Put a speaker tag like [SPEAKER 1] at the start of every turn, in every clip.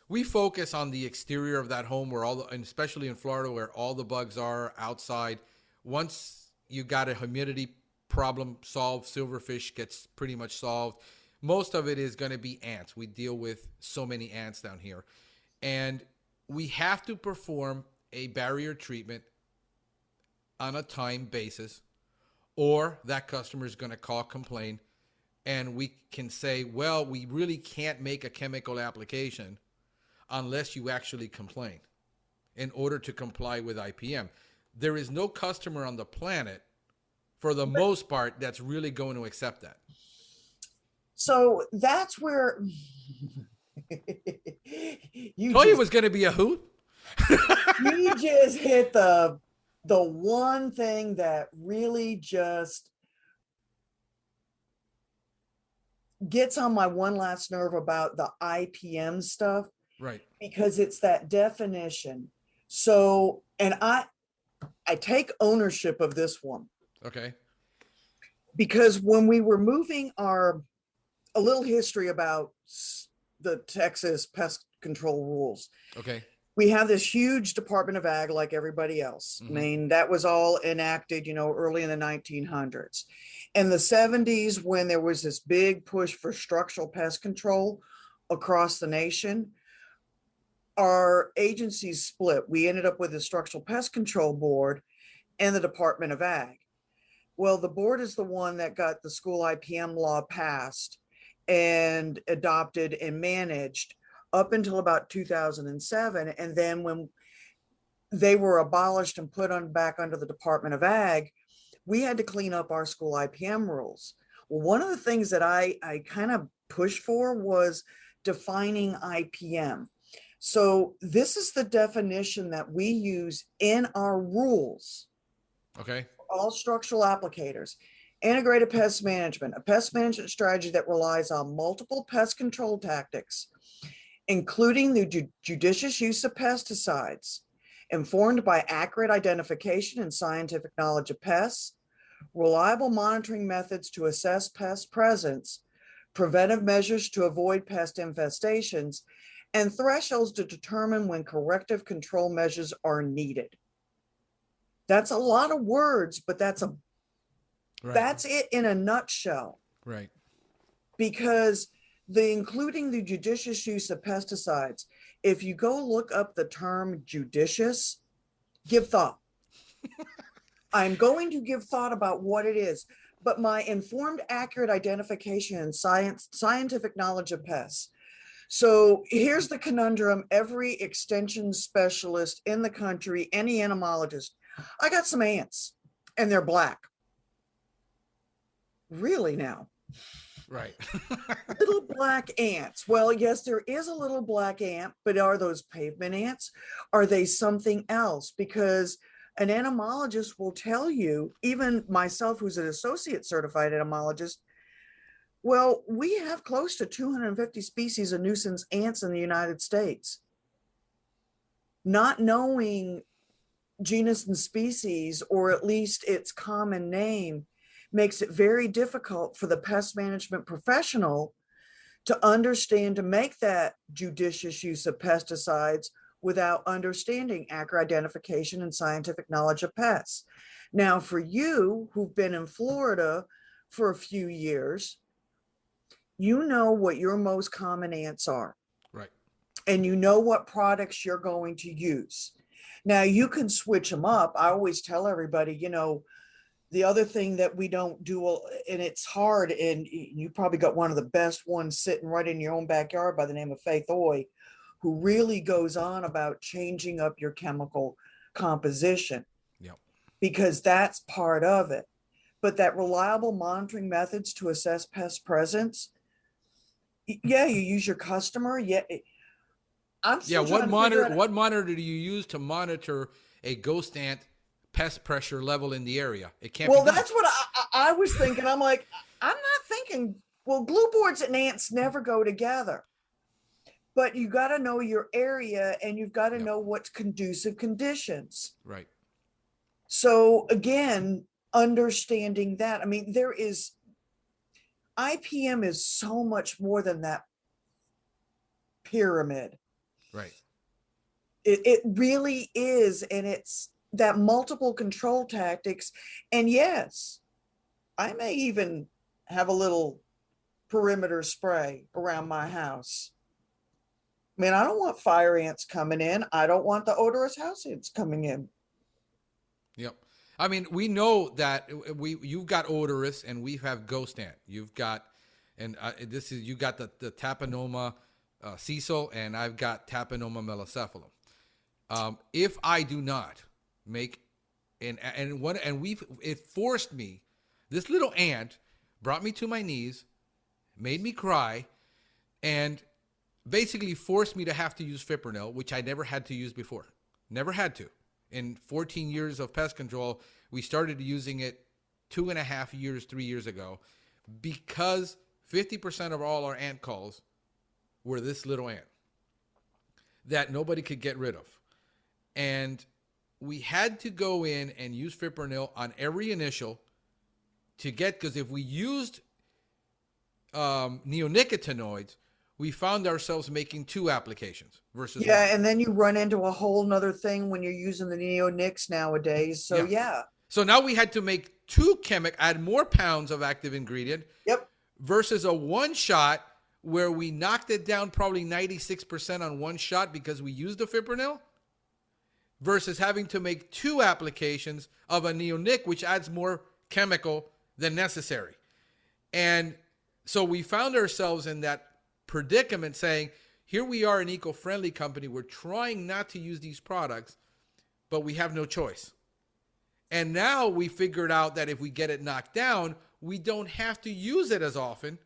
[SPEAKER 1] We focus on the exterior of that home where and especially in Florida where all the bugs are outside. Once you got a humidity problem solved, silverfish gets pretty much solved. Most of it is going to be ants. We deal with so many ants down here. And we have to perform a barrier treatment on a time basis, or that customer is going to call, complain, and we can say, well, we really can't make a chemical application unless you actually complain in order to comply with IPM. There is no customer on the planet, for the most part, that's really going to accept that.
[SPEAKER 2] So that's where
[SPEAKER 1] Told you it was going to be a hoot.
[SPEAKER 2] you just hit the one thing that really just gets on my one last nerve about the IPM stuff.
[SPEAKER 1] Right.
[SPEAKER 2] Because it's that definition. So, and I take ownership of this one.
[SPEAKER 1] Okay.
[SPEAKER 2] Because when we were moving a little history about the Texas pest control rules.
[SPEAKER 1] Okay.
[SPEAKER 2] We have this huge Department of Ag like everybody else. I mean, that was all enacted, early in the 1900s. In the 70s, when there was this big push for structural pest control across the nation, our agencies split. We ended up with the Structural Pest Control Board and the Department of Ag. Well, the board is the one that got the school IPM law passed and adopted and managed up until about 2007. And then when they were abolished and put on back under the Department of Ag, we had to clean up our school IPM rules. Well, one of the things that I kind of pushed for was defining IPM. So this is the definition that we use in our rules.
[SPEAKER 1] Okay.
[SPEAKER 2] All structural applicators. Integrated pest management, a pest management strategy that relies on multiple pest control tactics, including the judicious use of pesticides, informed by accurate identification and scientific knowledge of pests, reliable monitoring methods to assess pest presence, preventive measures to avoid pest infestations, and thresholds to determine when corrective control measures are needed. That's a lot of words, but that's it in a nutshell.
[SPEAKER 1] Right.
[SPEAKER 2] Because including the judicious use of pesticides, if you go look up the term judicious, give thought. I'm going to give thought about what it is, but my informed, accurate identification and scientific knowledge of pests. So here's the conundrum. Every extension specialist in the country, any entomologist, I got some ants and they're black. Really now?
[SPEAKER 1] Right.
[SPEAKER 2] Little black ants. Well, yes, there is a little black ant, but are those pavement ants? Are they something else? Because an entomologist will tell you, even myself, who's an associate certified entomologist, well, we have close to 250 species of nuisance ants in the United States. Not knowing genus and species, or at least its common name, makes it very difficult for the pest management professional to understand, to make that judicious use of pesticides without understanding accurate identification and scientific knowledge of pests. Now, for you who've been in Florida for a few years, you know what your most common ants are.
[SPEAKER 1] Right.
[SPEAKER 2] And you know what products you're going to use. Now, you can switch them up. I always tell everybody, the other thing that we don't do, and it's hard, and you probably got one of the best ones sitting right in your own backyard by the name of Faith Oy, who really goes on about changing up your chemical composition.
[SPEAKER 1] Yep.
[SPEAKER 2] Because that's part of it. But that reliable monitoring methods to assess pest presence, yeah, you use your customer. Yeah,
[SPEAKER 1] What monitor do you use to monitor a ghost ant pest pressure level in the area? It can't.
[SPEAKER 2] Well, that's what I was thinking. I'm like, I'm not thinking. Well, glue boards and ants never go together. But you got to know your area, and you've got to know what's conducive conditions.
[SPEAKER 1] Right.
[SPEAKER 2] So again, understanding that. I mean, IPM is so much more than that pyramid.
[SPEAKER 1] Right.
[SPEAKER 2] It really is. And it's that multiple control tactics. And yes, I may even have a little perimeter spray around my house. I mean, I don't want fire ants coming in. I don't want the odorous house ants coming in.
[SPEAKER 1] Yep. I mean, we know that you've got odorous and we have ghost ant. You've got, and you got the Tapenoma Cecil, and I've got Tapenoma melacephalum. If I do not make it forced me, this little ant brought me to my knees, made me cry, and basically forced me to have to use fipronil, which I never had to use before. Never had to. In 14 years of pest control, we started using it 2.5 years, 3 years ago, because 50% of all our ant calls were this little ant that nobody could get rid of. And we had to go in and use fipronil on every initial to get, because if we used neonicotinoids, we found ourselves making 2 applications versus
[SPEAKER 2] Yeah,
[SPEAKER 1] one.
[SPEAKER 2] and then you run into a whole nother thing when you're using the neonics nowadays. So yeah.
[SPEAKER 1] So now we had to make add more pounds of active ingredient.
[SPEAKER 2] Yep.
[SPEAKER 1] Versus a one shot where we knocked it down probably 96% on one shot because we used the fipronil, versus having to make 2 applications of a neonic, which adds more chemical than necessary. And so we found ourselves in that predicament saying, here we are, an eco-friendly company. We're trying not to use these products, but we have no choice. And now we figured out that if we get it knocked down, we don't have to use it as often.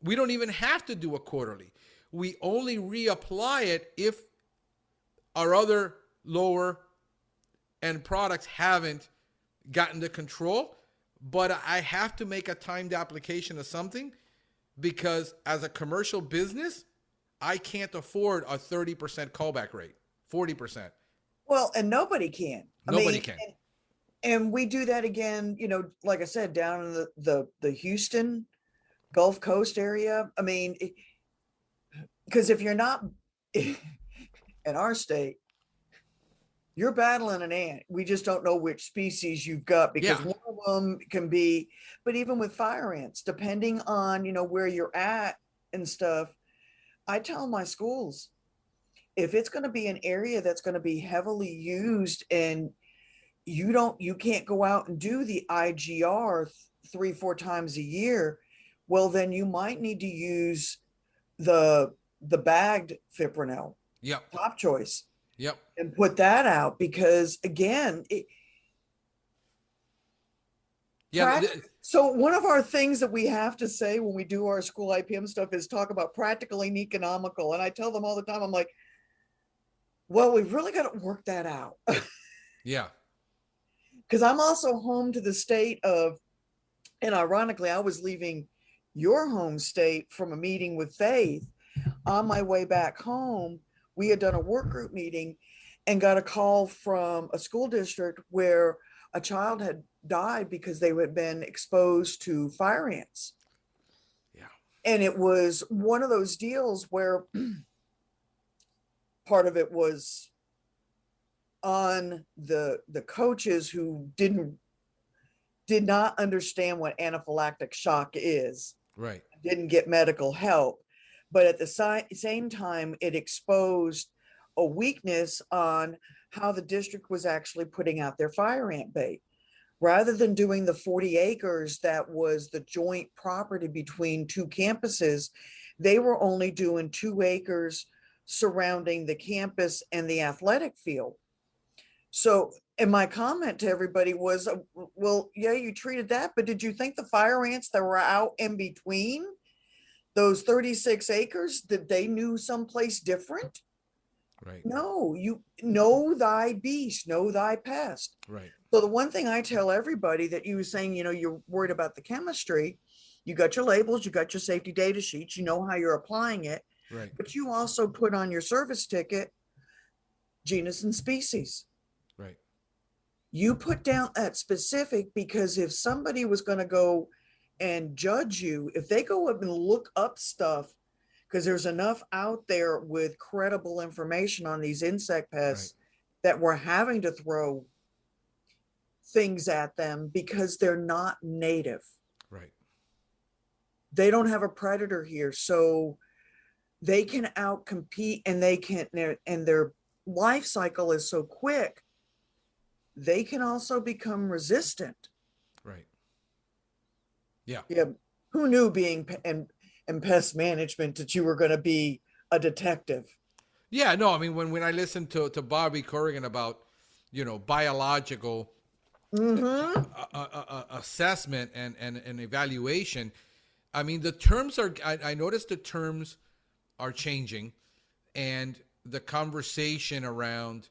[SPEAKER 1] We don't even have to do a quarterly. We only reapply it if our other lower end products haven't gotten the control. But I have to make a timed application of something, because as a commercial business, I can't afford a 30% callback rate, 40%.
[SPEAKER 2] Well, and nobody can.
[SPEAKER 1] Nobody can.
[SPEAKER 2] And we do that again, like I said, down in the Houston Gulf Coast area. I mean, because if you're not in our state, you're battling an ant. We just don't know which species you've got, because one of them can be, but even with fire ants, depending on, where you're at and stuff, I tell my schools, if it's going to be an area that's going to be heavily used and you can't go out and do the IGR 3-4 times a year, well, then you might need to use the bagged fipronil.
[SPEAKER 1] Yep.
[SPEAKER 2] Top choice.
[SPEAKER 1] Yep.
[SPEAKER 2] And put that out, because again, so one of our things that we have to say when we do our school IPM stuff is talk about practical and economical. And I tell them all the time, I'm like, well, we've really got to work that out.
[SPEAKER 1] Yeah.
[SPEAKER 2] Because I'm also home to the state of, and ironically, I was leaving your home state from a meeting with Faith. On my way back home, we had done a work group meeting and got a call from a school district where a child had died because they had been exposed to fire ants.
[SPEAKER 1] Yeah.
[SPEAKER 2] And it was one of those deals where part of it was on the coaches who did not understand what anaphylactic shock is.
[SPEAKER 1] Right.
[SPEAKER 2] Didn't get medical help. But at the same time, it exposed a weakness on how the district was actually putting out their fire ant bait. Rather than doing the 40 acres that was the joint property between 2 campuses, they were only doing 2 acres surrounding the campus and the athletic field. So, and my comment to everybody was, well, yeah, you treated that, but did you think the fire ants that were out in between those 36 acres, that they knew someplace different?
[SPEAKER 1] Right.
[SPEAKER 2] No, you know thy beast, know thy pest.
[SPEAKER 1] Right.
[SPEAKER 2] So the one thing I tell everybody that you were saying, you're worried about the chemistry, you got your labels, you got your safety data sheets, you know how you're applying it,
[SPEAKER 1] Right.
[SPEAKER 2] but you also put on your service ticket genus and species.
[SPEAKER 1] Right.
[SPEAKER 2] You put down that specific, because if somebody was going to go and judge you, if they go up and look up stuff, because there's enough out there with credible information on these insect
[SPEAKER 1] Right.
[SPEAKER 2] pests that we're having to throw things at them because they're not native.
[SPEAKER 1] Right.
[SPEAKER 2] They don't have a predator here. So they can outcompete, and they can, and their life cycle is so quick, they can also become resistant.
[SPEAKER 1] Right. Yeah.
[SPEAKER 2] Yeah. Who knew being in pest management that you were going to be a detective?
[SPEAKER 1] Yeah. No, I mean, when I listened to Bobby Corrigan about, biological
[SPEAKER 2] Mm-hmm.
[SPEAKER 1] assessment and evaluation, I mean, the terms are, I noticed the terms are changing, and the conversation around,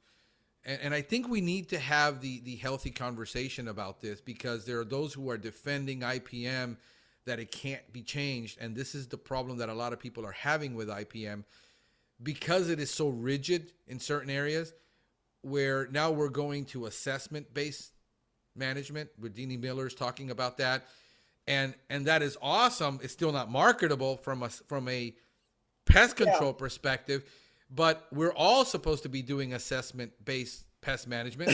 [SPEAKER 1] and I think we need to have the healthy conversation about this, because there are those who are defending IPM that it can't be changed. And this is the problem that a lot of people are having with IPM, because it is so rigid in certain areas, where now we're going to assessment-based management, with Deanie Miller's talking about that. And that is awesome. It's still not marketable from a pest control perspective, but we're all supposed to be doing assessment-based pest management.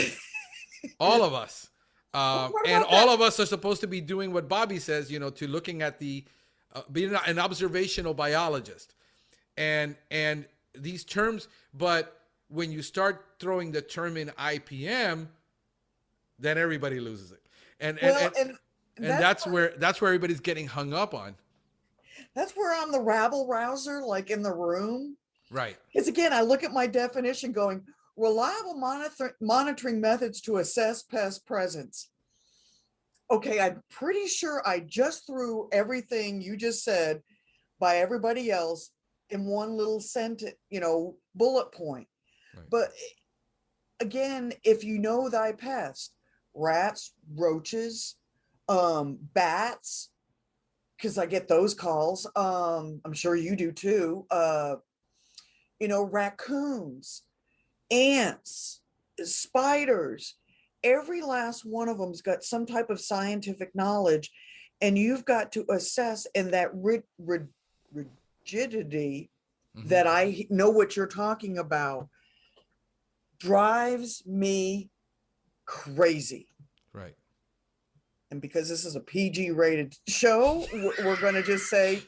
[SPEAKER 1] All of us. And all of us are supposed to be doing what Bobby says, to looking at being an observational biologist. And these terms, but when you start throwing the term in IPM, then everybody loses it. And that's where everybody's getting hung up on.
[SPEAKER 2] That's where I'm the rabble rouser, like in the room.
[SPEAKER 1] Right.
[SPEAKER 2] Because again, I look at my definition going, reliable monitoring methods to assess pest presence. Okay, I'm pretty sure I just threw everything you just said by everybody else in one little sentence, bullet point. Right. But again, if you know thy pest, rats, roaches, bats, because I get those calls. I'm sure you do too. Raccoons, ants, spiders, every last one of them's got some type of scientific knowledge, and you've got to assess. And that rigidity that I know what you're talking about drives me crazy.
[SPEAKER 1] Right.
[SPEAKER 2] And because this is a PG rated show, we're going to just say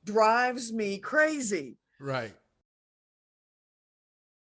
[SPEAKER 2] drives me crazy.
[SPEAKER 1] Right.